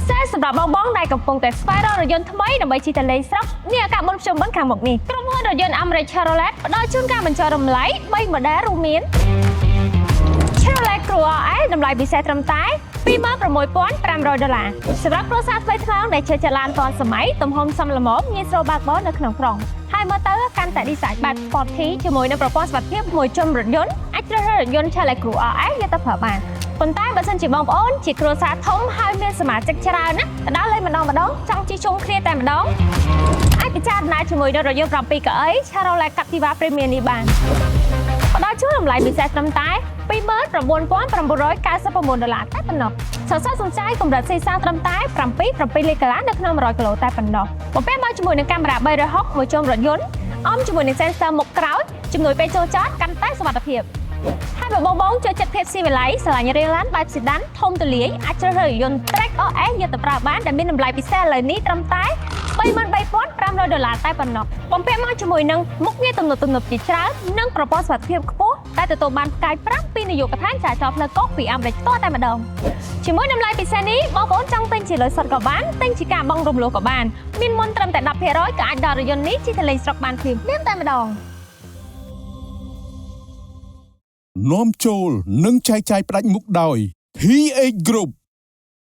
សេសសម្រាប់បងដែលកំពុងតែស្វែងរករថយន្តថ្មីដើម្បីជិះទៅលេងស្រុកនេះអាកាមុនខ្ញុំមិនខាងមុខនេះក្រុមហ៊ុនរថយន្តអាមេរិក Chevrolet ផ្ដល់ជូនការបញ្ចុះតម្លៃ3 model រួមមាន Chevrolet Cruze តម្លៃពិសេសត្រឹមតែ$26,500 សម្រាប់គ្រួសារថ្មីថ្មោងដែលជឿជាក់ឡានទាន់សម័យទំហំសមល្មមងាយស្រួលបើកបរនៅក្នុងក្រុងហើយមើលទៅកាន់តែ design បែប sporty ជាមួយនឹងប្រព័ន្ធសុវត្ថិភាពមួយជុំរថយន្តអាចជ្រើសរើសរថយន្ត Chevrolet Cruze យកទៅប្រើបានប៉ុន្តែបើសិនជាបងប្អូនជាគ្រួសារធំហើយមានសមាជិកច្រើនណាទៅដល់លេងម្ដងចង់ជិះជុំគ្នាតែម្ដងអាចពិចារណាជាមួយនឹងរថយន្ត7កៅអី Chevrolet Captiva Premium នេះបានផ្ដល់ជូនតម្លៃពិសេសត្រឹមតែ$29,999 តែប៉ុណ្ណោះសរសើរសំចៃកម្រិតស៊ីសាត្រឹមតែ7 លីត្រនៅក្នុង100គីឡូតែប៉ុណ្ណោះបំពាក់មកជាមួយនឹងកាមេរ៉ា360មួយជុំរថយន្តអមជាមួយនឹង sensor មុខក្រោយជំនួយពេលចូលចតកាន់តែសុវត្ថិភាពហើយបើបងចូលចិត្តភាពស៊ីវិល័យស្រឡាញ់រៀលឡានបែបសេដានធំទូលាយអាចជ្រើសរើសរថយន្ត Track OS យកទៅប្រើបានដែលមានតម្លៃពិសេសឥឡូវនេះត្រឹមតែ$33,500តែប៉ុណ្ណោះបំពាក់មកជាមួយនឹងមុខងារទំនើបជាច្រើននិងប្រព័ន្ធសុវត្ថិភាពខ្ពស់ដែលទទួលបានផ្កាយ5ពីនាយកដ្ឋានចរាចរណ៍ផ្លូវកកពីអាមេរិកផ្ទាល់តែម្ដងជាមួយតម្លៃពិសេសនេះបងប្អូនចង់ទិញជាលុយសុទ្ធក៏បានទិញជាការបង់រំលោះក៏បានមានមុនត្រឹមតែ 10% ក៏អាចដល់រថយន្តនេះជិះទៅលេងស្រុកបានភ្លាមតែម្ដងនាំចូលនិងចែកចាយផ្ដាច់មុខដោយ PH Group